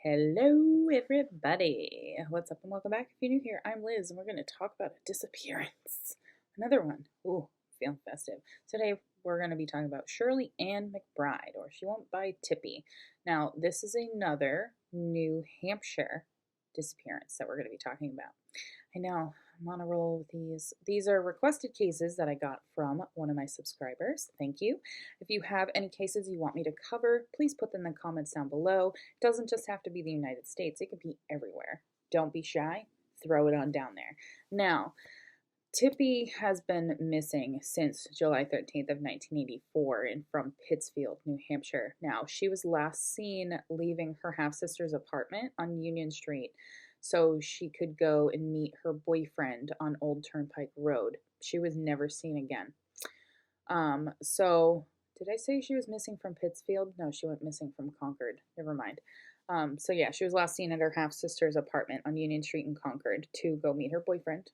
Hello, everybody. What's up, and welcome back. If you're new here, I'm Liz, and we're going to talk about a disappearance. Another one. Ooh, feeling festive. Today, we're going to be talking about Shirley Ann McBride, or she went by Tippy. Now, this is another New Hampshire disappearance that we're going to be talking about. I know, I'm on a roll with these. These are requested cases that I got from one of my subscribers. Thank you. If you have any cases you want me to cover, please put them in the comments down below. It doesn't just have to be the United States, it can be everywhere. Don't be shy, throw it on down there. Now, Tippy has been missing since July 13th of 1984 and from Pittsfield, New Hampshire. Now, she was last seen leaving her half-sister's apartment on Union Street so she could go and meet her boyfriend on Old Turnpike Road. She was never seen again. So did I say she was missing from Pittsfield? No, she went missing from Concord. Never mind. So yeah, she was last seen at her half-sister's apartment on Union Street in Concord to go meet her boyfriend.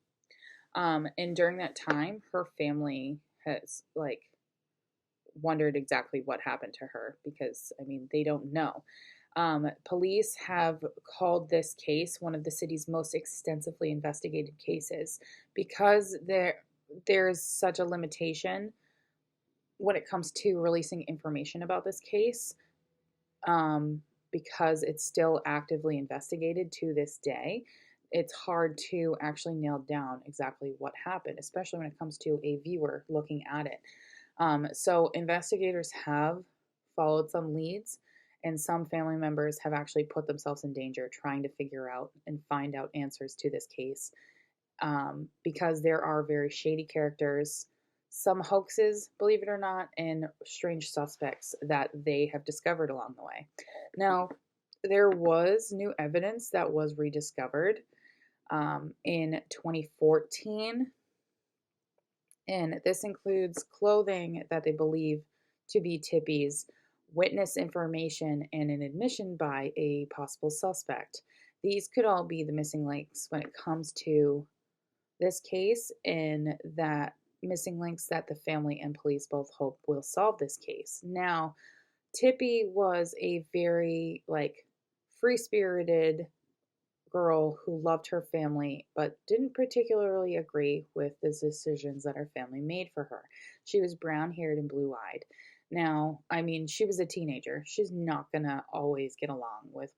And during that time, her family has wondered exactly what happened to her because, I mean, they don't know. Police have called this case one of the city's most extensively investigated cases because there's such a limitation when it comes to releasing information about this case, because it's still actively investigated to this day. It's hard to actually nail down exactly what happened, especially when it comes to a viewer looking at it. So investigators have followed some leads, and some family members have actually put themselves in danger trying to figure out and find out answers to this case, because there are very shady characters, some hoaxes, believe it or not, and strange suspects that they have discovered along the way. Now, there was new evidence that was rediscovered in 2014, and this includes clothing that they believe to be Tippy's, witness information, and an admission by a possible suspect. These could all be the missing links when it comes to this case, and that missing links that the family and police both hope will solve this case. Now, Tippy was a very free-spirited girl who loved her family but didn't particularly agree with the decisions that her family made for her. She was brown-haired and blue-eyed. Now, I mean, she was a teenager. She's not gonna always get along with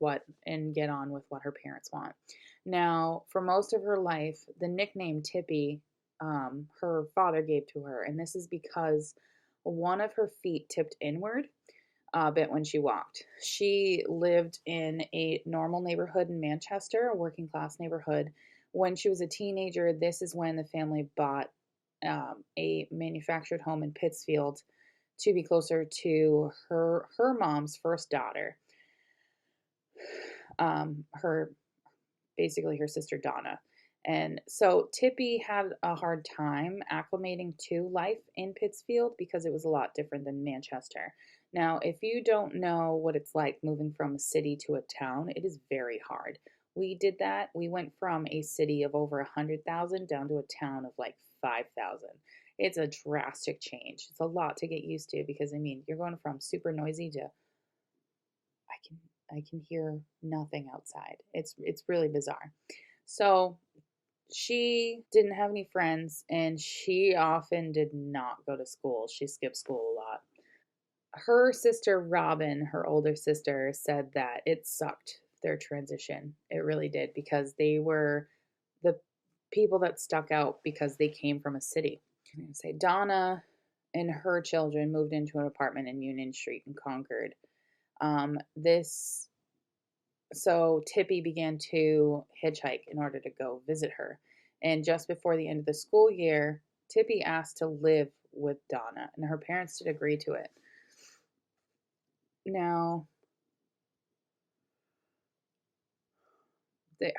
get on with what her parents want. Now, for most of her life, the nickname Tippy, her father gave to her, and this is because one of her feet tipped inward a bit when she walked. She lived in a normal neighborhood in Manchester, a working class neighborhood. When she was a teenager, this is when the family bought a manufactured home in Pittsfield to be closer to her mom's first daughter, her sister Donna. And so Tippy had a hard time acclimating to life in Pittsfield because it was a lot different than Manchester. Now, if you don't know what it's like moving from a city to a town, it is very hard. We did that. We went from a city of over 100,000 down to a town of 5,000. It's a drastic change. It's a lot to get used to because, I mean, you're going from super noisy to I can hear nothing outside. It's really bizarre. So she didn't have any friends, and she often did not go to school. She skipped school a lot. Her sister Robin, her older sister, said that it sucked, their transition. It really did, because they were the people that stuck out because they came from a city. I'm going to say Donna and her children moved into an apartment in Union Street in Concord. So Tippy began to hitchhike in order to go visit her. And just before the end of the school year, Tippy asked to live with Donna, and her parents did agree to it. Now,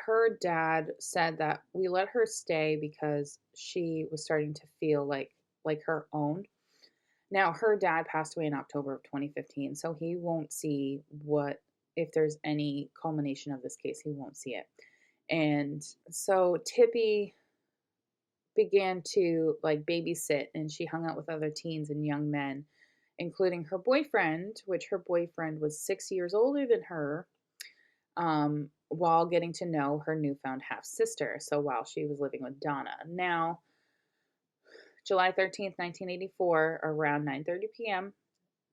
her dad said that we let her stay because she was starting to feel like her own. Now, her dad passed away in October of 2015, so he won't see if there's any culmination of this case, he won't see it. And so Tippy began to babysit, and she hung out with other teens and young men, including her boyfriend, which her boyfriend was 6 years older than her. while getting to know her newfound half sister. So while she was living with Donna. Now, July 13th, 1984, around 9:30 p.m.,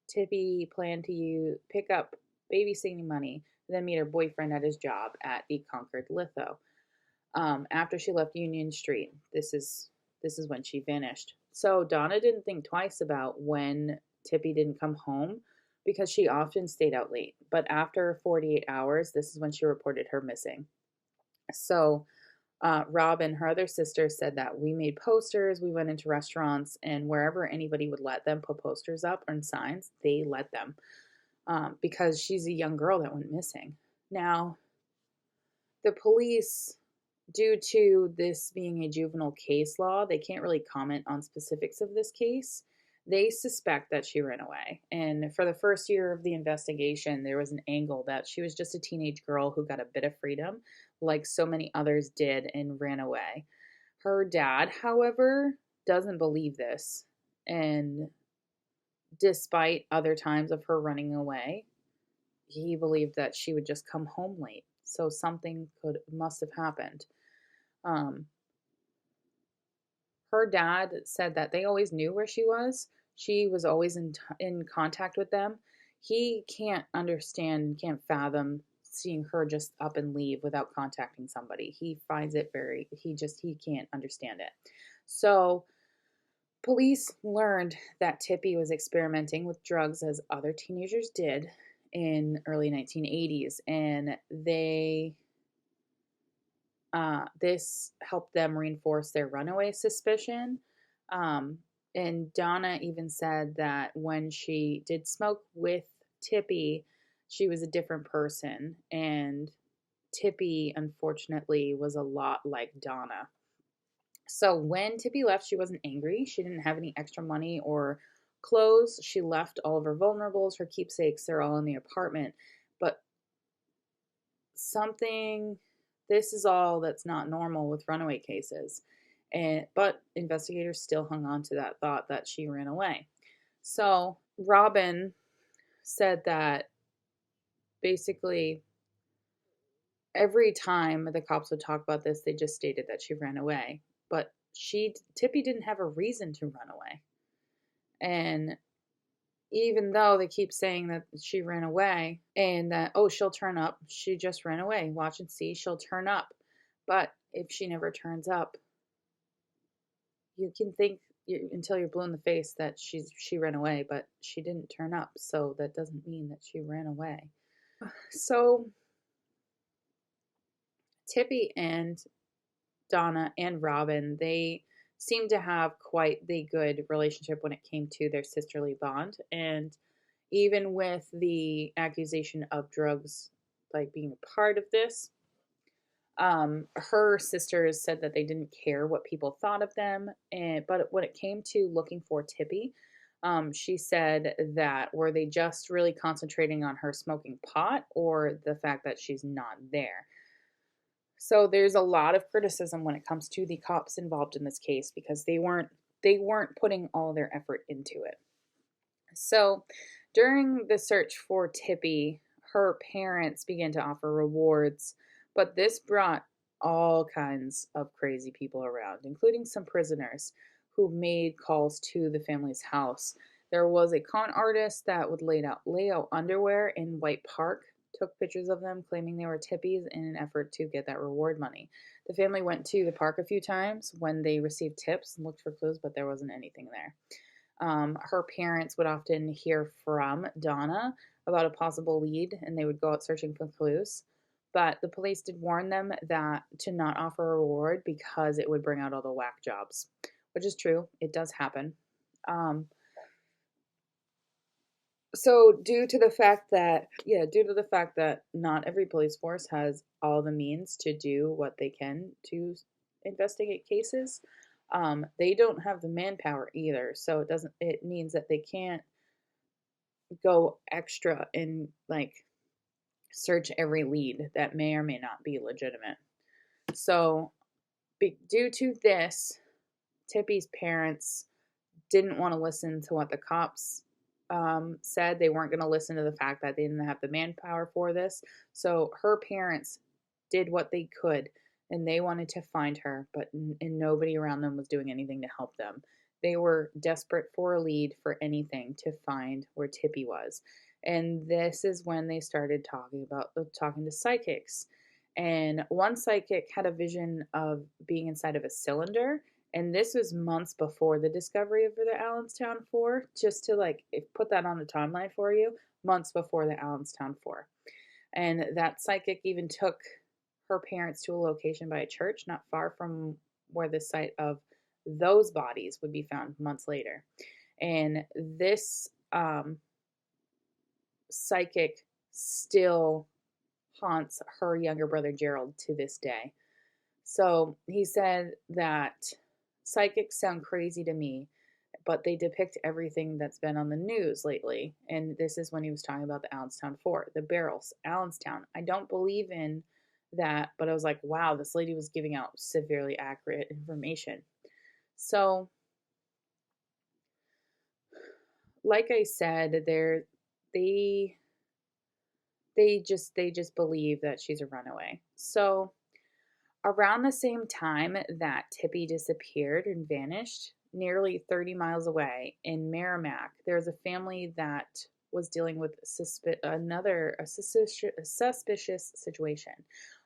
Tippy planned to pick up babysitting money, then meet her boyfriend at his job at the Concord Litho. After she left Union Street, this is when she vanished. So Donna didn't think twice about when Tippy didn't come home because she often stayed out late. But after 48 hours, this is when she reported her missing. So Rob and her other sister said that we made posters, we went into restaurants, and wherever anybody would let them put posters up and signs, they let them because she's a young girl that went missing. Now, the police, due to this being a juvenile case law, they can't really comment on specifics of this case. They suspect that she ran away. And for the first year of the investigation, there was an angle that she was just a teenage girl who got a bit of freedom, like so many others did, and ran away. Her dad, however, doesn't believe this. And despite other times of her running away, he believed that she would just come home late. So something must have happened. Um, Her dad said that they always knew where she was. She was always in contact with them. He can't understand, can't fathom seeing her just up and leave without contacting somebody. He finds it he can't understand it. So police learned that Tippy was experimenting with drugs as other teenagers did in early 1980s, and this helped them reinforce their runaway suspicion. Um, and Donna even said that when she did smoke with Tippy, she was a different person. And Tippy, unfortunately, was a lot like Donna. So when Tippy left, she wasn't angry. She didn't have any extra money or clothes. She left all of her vulnerables, her keepsakes, they're all in the apartment. But something this is all that's not normal with runaway cases. But investigators still hung on to that thought that she ran away. So Robin said that basically every time the cops would talk about this, they just stated that she ran away. But Tippy didn't have a reason to run away. And even though they keep saying that she ran away and that, oh, she'll turn up, she just ran away. Watch and see, she'll turn up. But if she never turns up, you can think until you're blue in the face that she ran away, but she didn't turn up. So that doesn't mean that she ran away. So Tippy and Donna and Robin, they seemed to have quite the good relationship when it came to their sisterly bond. And even with the accusation of drugs like being a part of this, her sisters said that they didn't care what people thought of them. But when it came to looking for Tippy, she said that were they just really concentrating on her smoking pot or the fact that she's not there? So there's a lot of criticism when it comes to the cops involved in this case because they weren't putting all their effort into it. So during the search for Tippy, her parents began to offer rewards, but this brought all kinds of crazy people around, including some prisoners who made calls to the family's house. There was a con artist that would lay out underwear in White Park, took pictures of them, claiming they were Tippy's in an effort to get that reward money. The family went to the park a few times when they received tips and looked for clues, but there wasn't anything there. Her parents would often hear from Donna about a possible lead, and they would go out searching for clues. But the police did warn them that to not offer a reward because it would bring out all the whack jobs, which is true. It does happen. Um, so due to the fact that not every police force has all the means to do what they can to investigate cases, they don't have the manpower either. So it means that they can't go extra and like search every lead that may or may not be legitimate. So due to this, Tippy's parents didn't want to listen to what the cops said they weren't going to listen to the fact that they didn't have the manpower for this. So her parents did what they could and they wanted to find her, but and nobody around them was doing anything to help them. They were desperate for a lead for anything to find where Tippy was. And this is when they started talking to psychics. And one psychic had a vision of being inside of a cylinder, and this was months before the discovery of the Allenstown Four. Just to put that on the timeline for you, months before the Allenstown Four. And that psychic even took her parents to a location by a church not far from where the site of those bodies would be found months later. And this psychic still haunts her younger brother Gerald to this day. So he said that psychics sound crazy to me, but they depict everything that's been on the news lately. And this is when he was talking about the Allenstown Four, the barrels, Allenstown. I don't believe in that, but I was like, wow, this lady was giving out severely accurate information. So, like I said, they just believe that she's a runaway. So, around the same time that Tippy disappeared and vanished, nearly 30 miles away in Merrimack, there's a family that was dealing with a suspicious situation.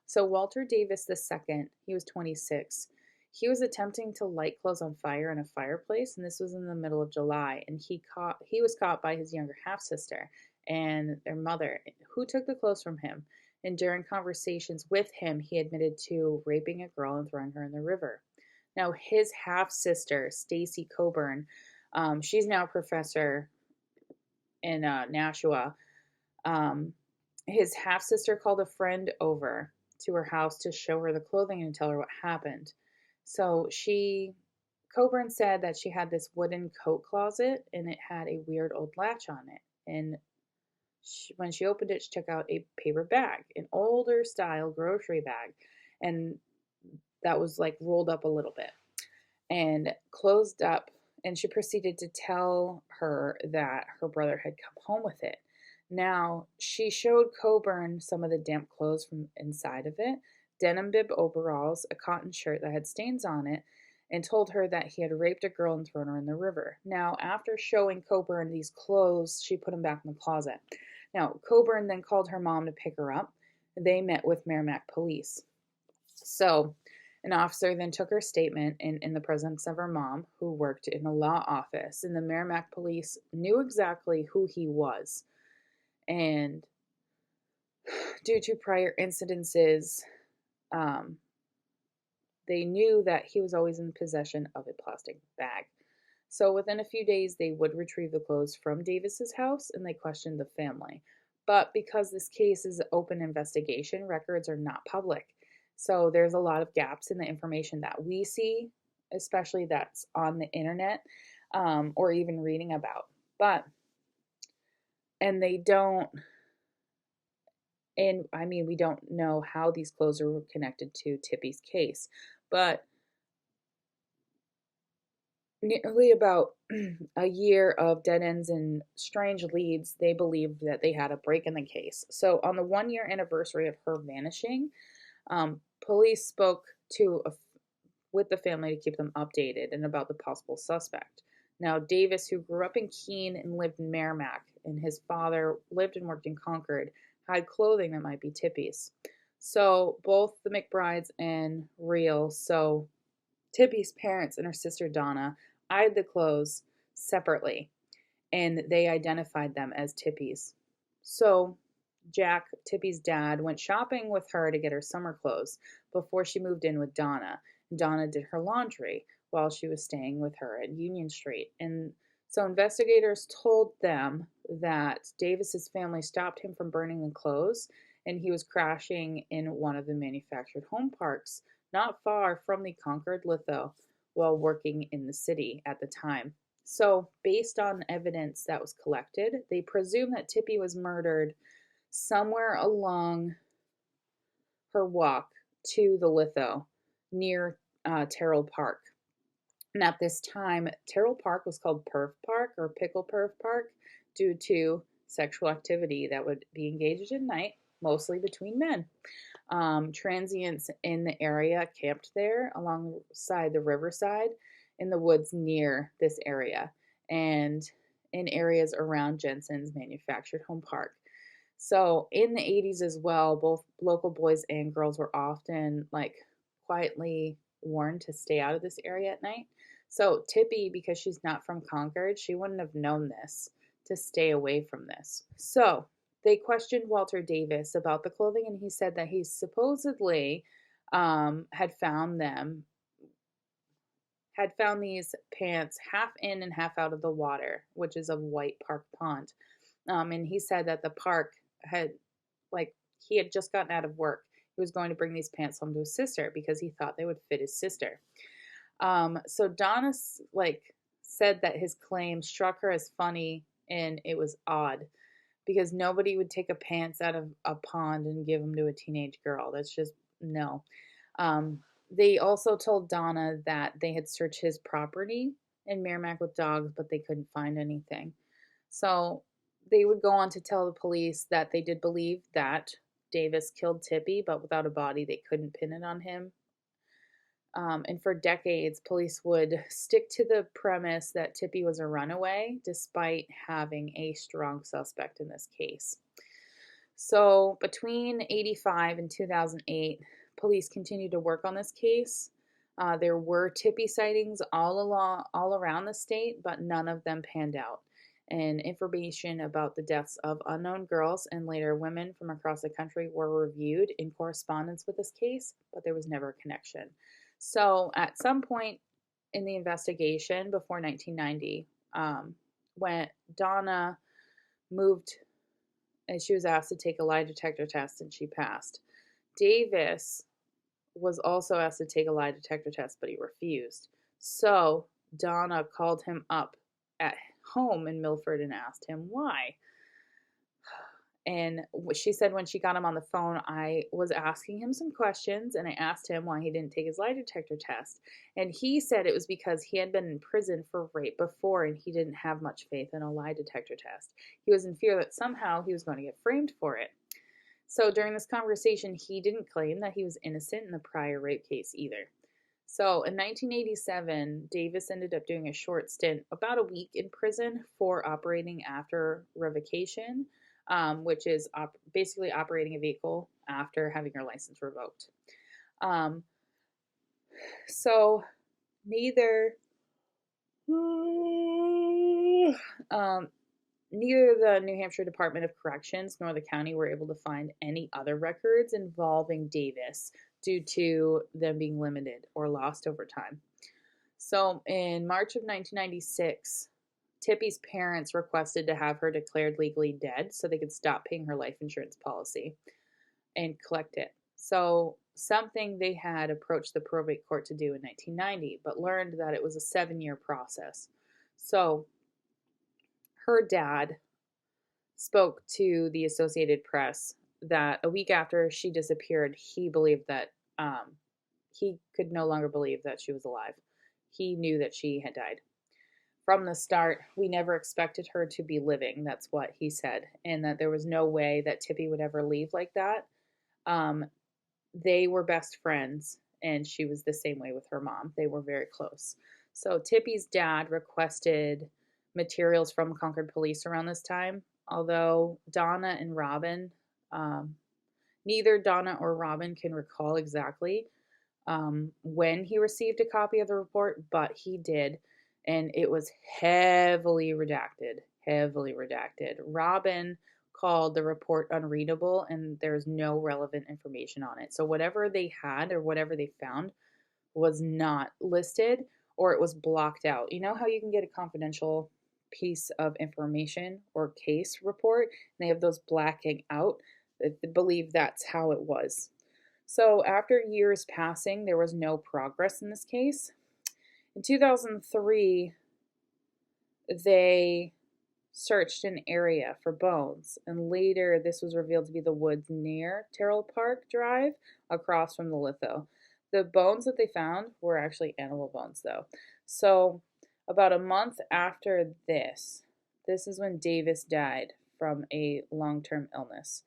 So Walter Davis II, he was 26. He was attempting to light clothes on fire in a fireplace, and this was in the middle of July. And he was caught by his younger half sister and their mother, who took the clothes from him. And during conversations with him, he admitted to raping a girl and throwing her in the river. Now, his half sister, Stacy Coburn, she's now a professor in Nashua. His half sister called a friend over to her house to show her the clothing and tell her what happened. So Coburn said that she had this wooden coat closet and it had a weird old latch on it. And when she opened it, she took out a paper bag, an older style grocery bag, and that was rolled up a little bit and closed up. And she proceeded to tell her that her brother had come home with it. Now, she showed Coburn some of the damp clothes from inside of it, denim bib overalls, a cotton shirt that had stains on it, and told her that he had raped a girl and thrown her in the river. Now, after showing Coburn these clothes, she put them back in the closet. Now, Coburn then called her mom to pick her up. They met with Merrimack police. So, an officer then took her statement in the presence of her mom, who worked in a law office, and the Merrimack police knew exactly who he was. And due to prior incidences, they knew that he was always in possession of a plastic bag. So within a few days, they would retrieve the clothes from Davis's house and they questioned the family. But because this case is an open investigation, records are not public. So there's a lot of gaps in the information that we see, especially that's on the internet or even reading about. We don't know how these clothes are connected to Tippy's case, but nearly about a year of dead ends and strange leads, they believed that they had a break in the case. So on the 1 year anniversary of her vanishing, police spoke with the family to keep them updated and about the possible suspect. Now, Davis, who grew up in Keene and lived in Merrimack, and his father lived and worked in Concord, had clothing that might be Tippy's. So both the McBrides and so Tippy's parents and her sister Donna eyed the clothes separately, and they identified them as Tippy's. So Jack, Tippy's dad, went shopping with her to get her summer clothes before she moved in with Donna. Donna did her laundry while she was staying with her at Union Street. And so investigators told them that Davis's family stopped him from burning the clothes, and he was crashing in one of the manufactured home parks not far from the Concord litho while working in the city at the time. So, based on evidence that was collected, they presume that Tippy was murdered somewhere along her walk to the litho near Terrell Park. And at this time, Terrell Park was called Perv Park or Pickle Perv Park due to sexual activity that would be engaged at night, mostly between men. Transients in the area camped there alongside the riverside in the woods near this area and in areas around Jensen's manufactured home park. So in the 80s as well, both local boys and girls were often like quietly warned to stay out of this area at night. So Tippy, because she's not from Concord, she wouldn't have known this to stay away from this. So they questioned Walter Davis about the clothing, and he said that he supposedly had found these pants half in and half out of the water, which is a white park pond. And he said that the park had, like, he had just gotten out of work. He was going to bring these pants home to his sister because he thought they would fit his sister. So Donna, said that his claim struck her as funny and it was odd because nobody would take a pants out of a pond and give them to a teenage girl. That's just no. They also told Donna that they had searched his property in Merrimack with dogs, but they couldn't find anything. So they would go on to tell the police that they did believe that Davis killed Tippy, but without a body, they couldn't pin it on him. And for decades, police would stick to the premise that Tippy was a runaway, despite having a strong suspect in this case. So between 85 and 2008, police continued to work on this case. There were Tippy sightings all around the state, but none of them panned out. And information about the deaths of unknown girls and later women from across the country were reviewed in correspondence with this case, but there was never a connection. So at some point in the investigation before 1990, when Donna moved and she was asked to take a lie detector test and she passed. Davis was also asked to take a lie detector test, but he refused. So Donna called him up at home in Milford and asked him why. And she said when she got him on the phone, I was asking him some questions and I asked him why he didn't take his lie detector test. And he said it was because he had been in prison for rape before and he didn't have much faith in a lie detector test. He was in fear that somehow he was going to get framed for it. So during this conversation, he didn't claim that he was innocent in the prior rape case either. So in 1987, Davis ended up doing a short stint, about a week in prison for operating after revocation, which is basically operating a vehicle after having your license revoked. So neither the New Hampshire Department of Corrections nor the county were able to find any other records involving Davis due to them being limited or lost over time. So in March of 1996, Tippy's parents requested to have her declared legally dead so they could stop paying her life insurance policy and collect it. So something they had approached the probate court to do in 1990, but learned that it was a 7-year process. So her dad spoke to the Associated Press that a week after she disappeared, he believed that he could no longer believe that she was alive. He knew that she had died. From the start, we never expected her to be living. That's what he said. And that there was no way that Tippy would ever leave like that. They were best friends, and she was the same way with her mom. They were very close. So Tippy's dad requested materials from Concord police around this time, although Donna and Robin, neither Donna or Robin can recall exactly when he received a copy of the report, but he did, and it was heavily redacted. Robin called the report unreadable, and there's no relevant information on it. So whatever they had or whatever they found was not listed, or it was blocked out. You know how you can get a confidential piece of information or case report, and they have those blacking out? I believe that's how it was. So after years passing, there was no progress in this case. In 2003, they searched an area for bones, and later this was revealed to be the woods near Terrell Park Drive across from the litho. The bones that they found were actually animal bones, though. So about a month after this, This is when Davis died from a long-term illness.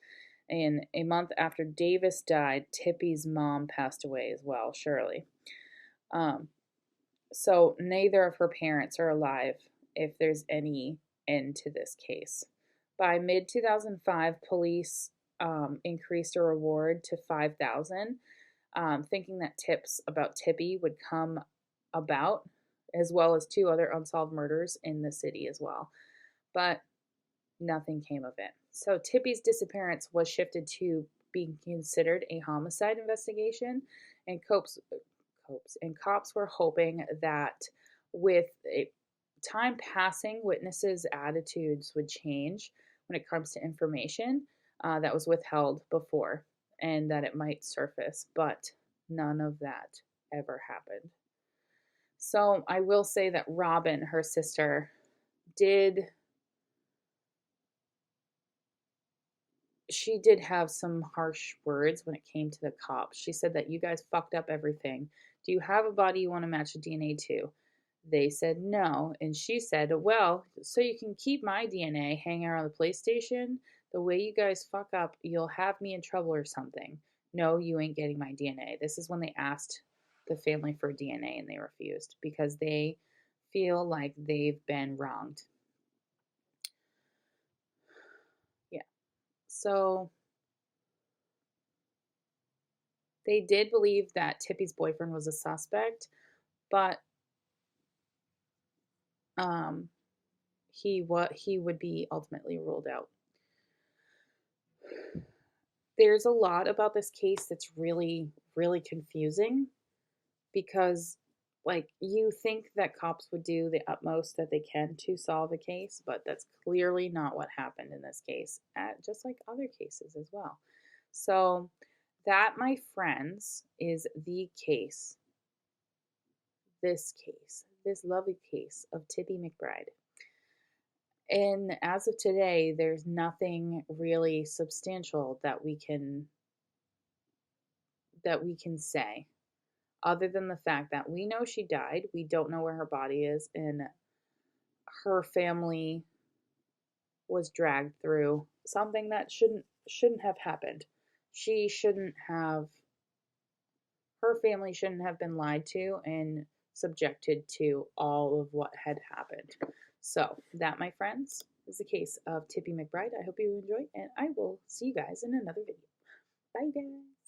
And a month after Davis died, Tippy's mom passed away as well, Shirley. Um, so neither of her parents are alive if there's any end to this case. By mid 2005, police increased a reward to 5,000, thinking that tips about Tippy would come about, as well as two other unsolved murders in the city as well. But nothing came of it. So Tippy's disappearance was shifted to being considered a homicide investigation, and cops were hoping that with time passing, witnesses' attitudes would change when it comes to information that was withheld before, and that it might surface, but none of that ever happened. So I will say that Robin, her sister, did she did have some harsh words when it came to the cops. She said that you guys fucked up everything. Do you have a body you want to match the DNA to? They said no. And she said, well, so you can keep my DNA hanging around the PlayStation? The way you guys fuck up, you'll have me in trouble or something. No, you ain't getting my DNA. This is when they asked the family for DNA and they refused because they feel like they've been wronged. Yeah. So they did believe that Tippy's boyfriend was a suspect, but um, he would be ultimately ruled out. There's a lot about this case that's really, really confusing because, like, you think that cops would do the utmost that they can to solve a case, but that's clearly not what happened in this case, just like other cases as well. So, that, my friends, is the case. This lovely case of Tippy McBride. And as of today, there's nothing really substantial that we can say other than the fact that we know she died. We don't know where her body is, and her family was dragged through something that shouldn't have happened. She shouldn't have her family shouldn't have been lied to and subjected to all of what had happened. So, that, my friends, is the case of Tippy McBride. I hope you enjoy, and I will see you guys in another video. Bye, guys.